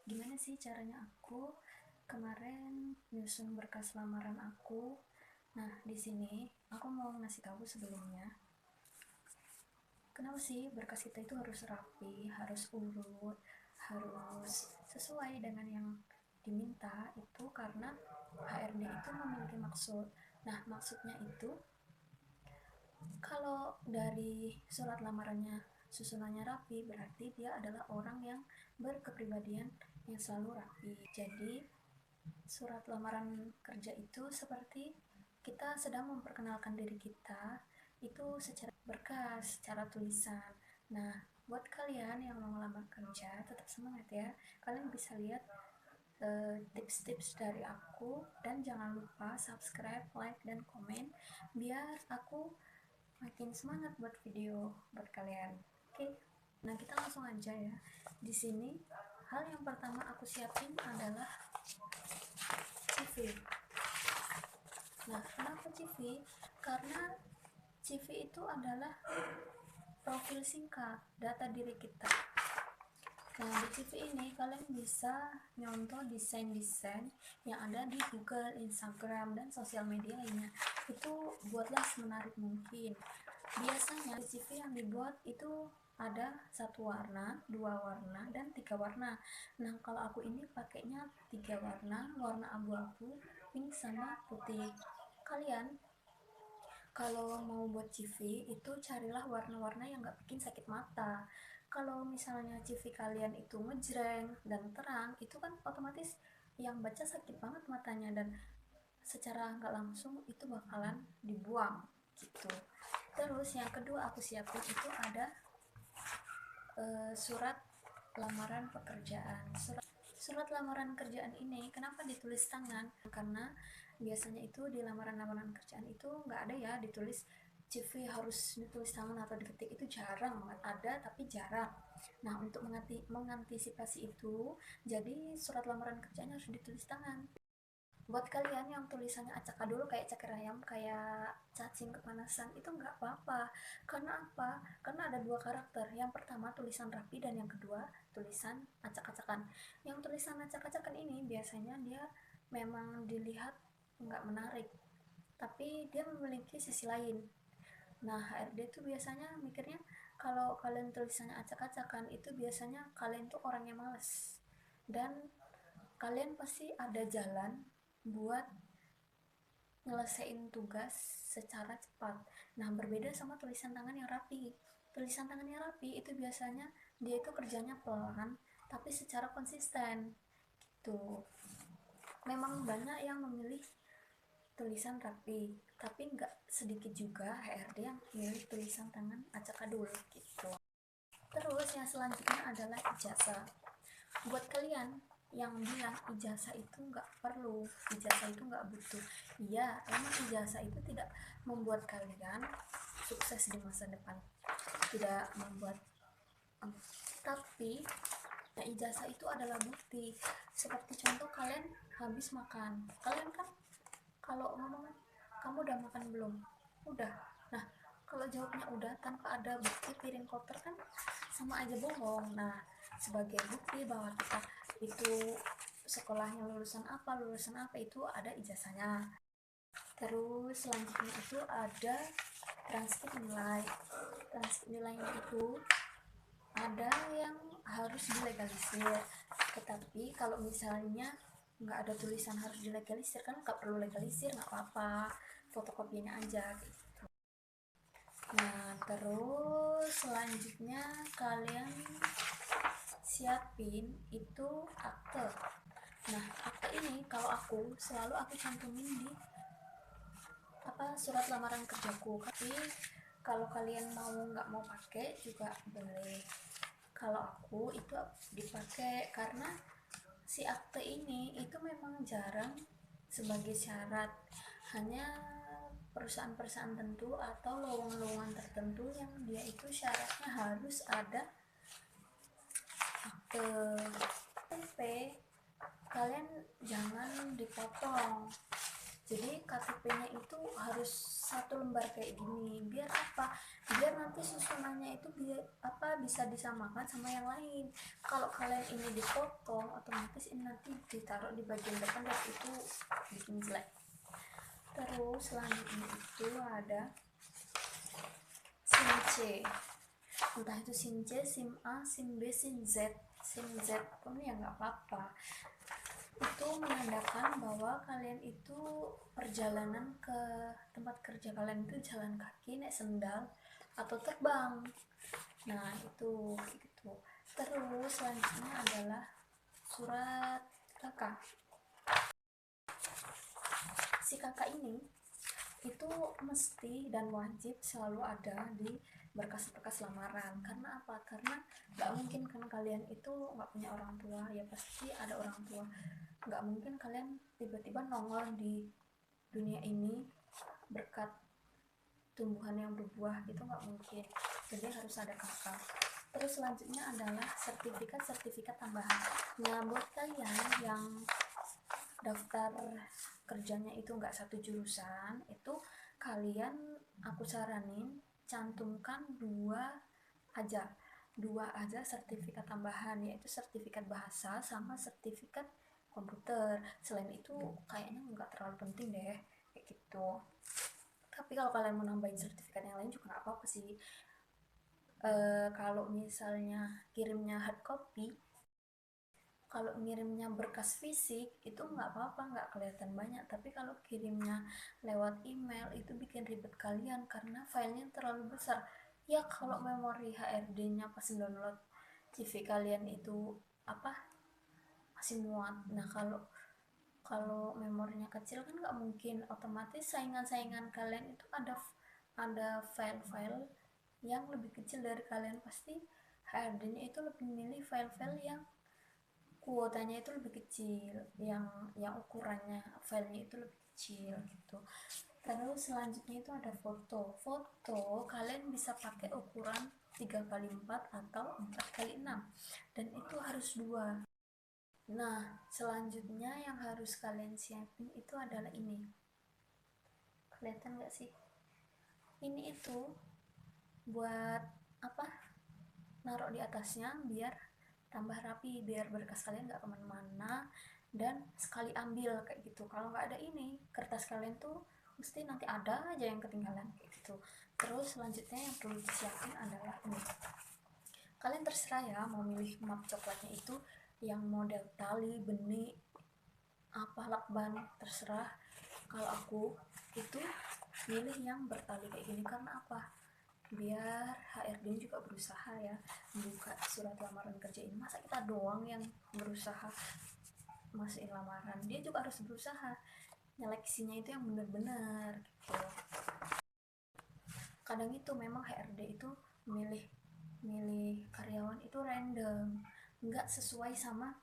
Gimana sih caranya aku kemarin nyusun berkas lamaran aku. Nah, di sini aku mau ngasih tahu sebelumnya, kenapa sih berkas kita itu harus rapi, harus urut, harus sesuai dengan yang diminta. Itu karena HRD itu memiliki maksud. Nah, maksudnya itu kalau dari surat lamarannya susunannya rapi, berarti dia adalah orang yang berkepribadian yang selalu rapi. Jadi surat lamaran kerja itu seperti kita sedang memperkenalkan diri kita itu secara berkas, secara tulisan. Nah, buat kalian yang mau ngelamar kerja, tetap semangat ya. Kalian bisa lihat tips-tips dari aku, dan jangan lupa subscribe, like, dan komen biar aku makin semangat buat video buat kalian. Oke, nah kita langsung aja ya. Di sini hal yang pertama aku siapin adalah CV. Nah, kenapa CV? Karena CV itu adalah profil singkat data diri kita. Nah, di CV ini kalian bisa nyontoh desain-desain yang ada di Google, Instagram, dan sosial media lainnya. Itu buatlah semenarik mungkin. Biasanya CV yang dibuat itu ada satu warna, dua warna, dan tiga warna. Nah, kalau aku ini pakainya tiga warna, warna abu-abu, pink, sama putih. Kalian kalau mau buat CV itu carilah warna-warna yang gak bikin sakit mata. Kalau misalnya CV kalian itu ngejreng dan terang, itu kan otomatis yang baca sakit banget matanya, dan secara nggak langsung itu bakalan dibuang gitu. Terus yang kedua aku siapin itu ada surat lamaran pekerjaan. Surat lamaran kerjaan ini kenapa ditulis tangan? Karena biasanya itu di lamaran-lamaran kerjaan itu nggak ada ya ditulis CV harus ditulis tangan atau diketik, itu jarang banget, ada tapi jarang. Nah, untuk mengantisipasi itu, jadi surat lamaran kerjaan harus ditulis tangan. Buat kalian yang tulisannya acak dulu kayak cakar ayam, kayak cacing kepanasan, itu nggak apa-apa. Karena apa? Karena ada dua karakter. Yang pertama tulisan rapi, dan yang kedua tulisan acak-acakan. Yang tulisan acak-acakan ini biasanya dia memang dilihat nggak menarik, tapi dia memiliki sisi lain. Nah, HRD tuh biasanya mikirnya kalau kalian tulisannya acak-acakan itu biasanya kalian tuh orangnya males, dan kalian pasti ada jalan buat nyelesain tugas secara cepat. Nah, berbeda sama tulisan tangan yang rapi. Tulisan tangan yang rapi itu biasanya dia itu kerjanya pelan tapi secara konsisten gitu. Memang banyak yang memilih tulisan rapi, tapi nggak sedikit juga HRD yang memilih tulisan tangan acak-adul gitu. Terus yang selanjutnya adalah ijazah. Buat kalian yang bilang ijazah itu nggak perlu, ijazah itu nggak butuh, iya, emang ijazah itu tidak membuat kalian sukses di masa depan, tidak membuat, tapi ya, ijazah itu adalah bukti. Seperti contoh kalian habis makan, kalian kan kalau ngomong kamu udah makan belum, udah. Nah, kalau jawabnya udah tanpa ada bukti piring kotor kan sama aja bohong. Nah, sebagai bukti bahwa kita itu sekolahnya lulusan apa itu ada ijazahnya. Terus selanjutnya itu ada transkrip nilai. Transkrip nilainya itu ada yang harus dilegalisir, tetapi kalau misalnya nggak ada tulisan harus dilegalisir kan nggak perlu legalisir, nggak apa-apa, fotokopinya aja gitu. Nah, terus selanjutnya kalian siapin itu akte. Nah, akte ini kalau aku selalu aku cantumin di surat lamaran kerjaku, tapi kalau kalian nggak mau pakai juga boleh. Kalau aku itu dipakai karena si akte ini itu memang jarang sebagai syarat, hanya perusahaan-perusahaan tertentu atau lowongan-lowongan tertentu yang dia itu syaratnya harus ada akte. Kalian jangan dipotong, Jadi KTP-nya itu harus satu lembar kayak gini. Biar apa? Biar nanti susunannya itu biar apa bisa disamakan sama yang lain. Kalau kalian ini dipotong, otomatis ini nanti ditaruh di bagian depan dan itu bikin jelek. Terus selanjutnya itu ada SIM C. Entah itu SIM C, SIM A, SIM B, SIM Z. SIM Z pun ya nggak apa-apa. Itu menandakan bahwa kalian itu perjalanan ke tempat kerja kalian itu jalan kaki, naik sendal, atau terbang. Nah itu gitu. Terus selanjutnya adalah surat kakak. Si kakak ini itu mesti dan wajib selalu ada di berkas-berkas lamaran. Karena apa? Karena nggak mungkin kan kalian itu nggak punya orang tua, ya pasti ada orang tua. Nggak mungkin kalian tiba-tiba nongol di dunia ini berkat tumbuhan yang berbuah, itu nggak mungkin. Jadi harus ada kakak. Terus selanjutnya adalah sertifikat tambahan. Nah buat kalian yang daftar kerjanya itu nggak satu jurusan, itu kalian aku saranin cantumkan dua aja sertifikat tambahan, yaitu sertifikat bahasa sama sertifikat komputer. Selain itu kayaknya nggak terlalu penting deh kayak gitu. Tapi kalau kalian mau nambahin sertifikat yang lain juga nggak apa-apa sih. Kalau misalnya kirimnya hard copy, kalau ngirimnya berkas fisik itu nggak apa-apa, nggak kelihatan banyak. Tapi kalau kirimnya lewat email itu bikin ribet kalian karena filenya terlalu besar. Ya kalau memori HRD-nya pas download CV kalian itu apa masih muat. Nah kalau memorinya kecil kan nggak mungkin, otomatis saingan-saingan kalian itu ada file-file yang lebih kecil dari kalian. Pasti HRD-nya itu lebih milih file-file yang kuotanya itu lebih kecil, yang ukurannya filenya itu lebih kecil gitu. Terus selanjutnya itu ada foto kalian bisa pakai ukuran 3x4 atau 4x6 dan itu harus dua. Nah selanjutnya yang harus kalian siapin itu adalah ini, kelihatan nggak sih, ini itu buat apa, naruh di atasnya biar tambah rapi, biar berkas kalian nggak kemana-mana dan sekali ambil kayak gitu. Kalau nggak ada ini, kertas kalian tuh mesti nanti ada aja yang ketinggalan kayak gitu. Terus selanjutnya yang perlu disiapin adalah ini, kalian terserah ya mau milih map coklatnya itu yang model tali, benih, apa lakban, terserah. Kalau aku itu milih yang bertali kayak gini karena apa, biar HRD juga berusaha ya buka surat lamaran kerja ini. Masa kita doang yang berusaha masukin lamaran, dia juga harus berusaha nyeleksinya itu yang benar-benar gitu. Kadang itu memang HRD itu milih karyawan itu random, nggak sesuai sama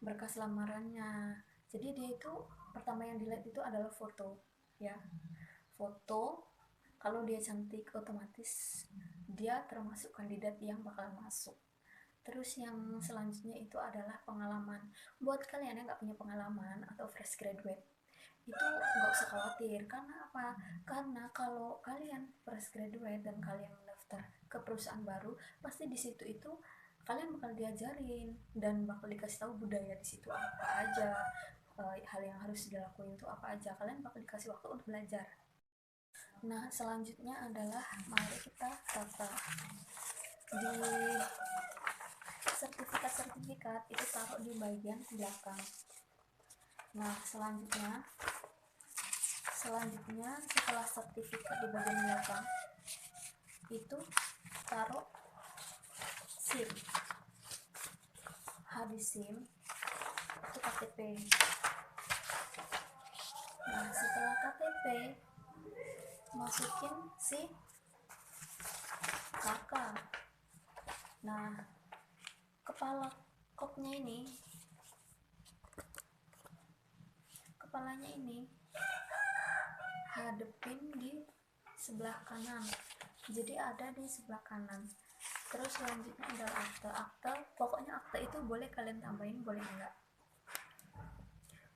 berkas lamarannya. Jadi dia itu pertama yang dilihat itu adalah foto ya, foto. Kalau dia cantik otomatis dia termasuk kandidat yang bakal masuk. Terus yang selanjutnya itu adalah pengalaman. Buat kalian yang nggak punya pengalaman atau fresh graduate, itu nggak usah khawatir. Karena apa? Karena kalau kalian fresh graduate dan kalian mendaftar ke perusahaan baru, pasti di situ itu kalian bakal diajarin dan bakal dikasih tahu budaya di situ apa aja, hal yang harus dilakuin itu apa aja. Kalian bakal dikasih waktu untuk belajar. Nah selanjutnya adalah mari kita tata di sertifikat itu, taruh di bagian belakang. Nah selanjutnya setelah sertifikat di bagian belakang itu taruh SIM, habis SIM itu KTP. Nah setelah KTP masukin si kakak. Nah kepala kopnya ini, kepalanya ini hadepin di sebelah kanan, jadi ada di sebelah kanan. Terus selanjutnya adalah akte. Pokoknya akte itu boleh kalian tambahin, boleh enggak.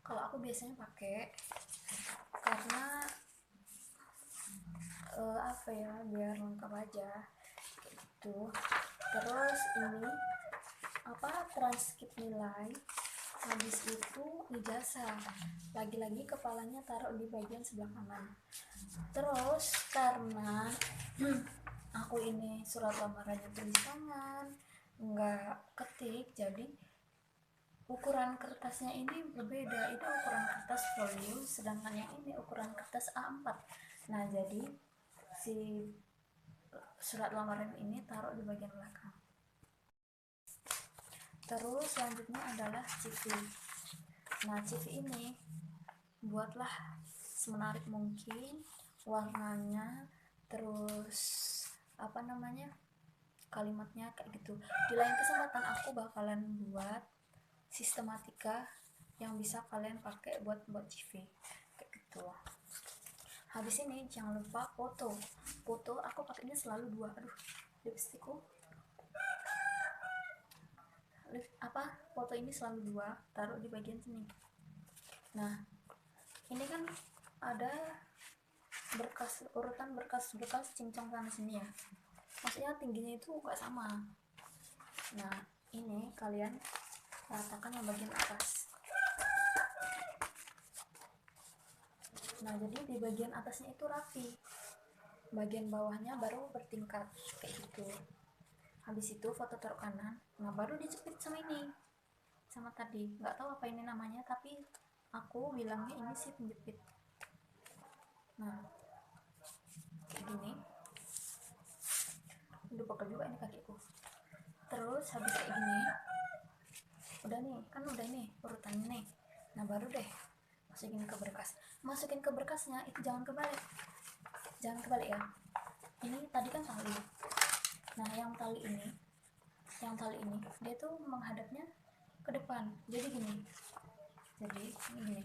Kalau aku biasanya pakai karena apa ya, biar lengkap aja gitu. Terus ini apa, transkrip nilai, habis itu ijazah, lagi-lagi kepalanya taruh di bagian sebelah kanan. Terus karena aku ini surat lamarannya tulis tangan, nggak ketik, jadi ukuran kertasnya ini berbeda. Ini ukuran kertas folio, sedangkan yang ini ukuran kertas A4. Nah, jadi si surat lamaran ini taruh di bagian belakang. Terus selanjutnya adalah CV. Nah, CV ini buatlah semenarik mungkin warnanya, terus apa namanya, kalimatnya kayak gitu. Di lain kesempatan aku bakalan buat sistematika yang bisa kalian pakai buat CV kayak gitu. Habis ini jangan lupa foto. Foto aku pakainya selalu 2. Aduh, lipstikku. Foto ini selalu 2, taruh di bagian sini. Nah, ini kan ada berkas, urutan berkas cincang sana sini ya, maksudnya tingginya itu gak sama. Nah, ini kalian ratakan yang bagian atas. Nah, jadi di bagian atasnya itu rapi, bagian bawahnya baru bertingkat kayak gitu. Habis itu foto taruh kanan. Nah, baru dijepit sama ini, sama tadi, nggak tahu apa ini namanya, tapi aku bilangnya ini sih penjepit. Nah, kayak gini. Udah pegel juga ini kakiku. Terus habis kayak gini, udah nih, kan udah nih urutannya nih. Nah, baru deh masukin ke berkas. Masukin ke berkasnya itu jangan kebalik ya. Ini tadi kan tali. Nah, yang tali ini dia tuh menghadapnya ke depan, jadi gini. Jadi ini gini.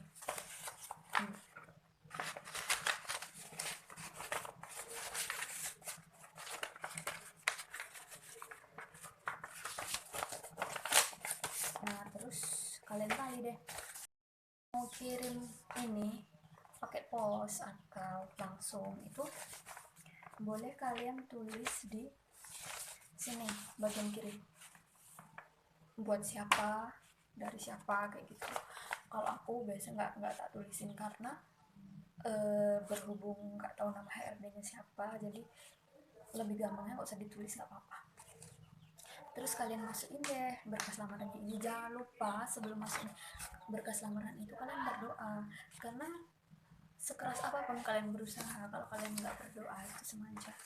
Nah, terus kalian tali deh. Mau kirim ini pakai pos atau langsung, itu boleh kalian tulis di sini bagian kiri, buat siapa, dari siapa, kayak gitu. Kalau aku biasa nggak tak tulisin, karena berhubung nggak tahu nama HRD-nya siapa, jadi lebih gampangnya nggak usah ditulis, nggak apa-apa. Terus kalian masukin deh berkas lamarannya ini. Jangan lupa sebelum masukin berkas lamaran itu kalian berdoa, karena sekeras apapun kalian berusaha, kalau kalian nggak berdoa itu semangat.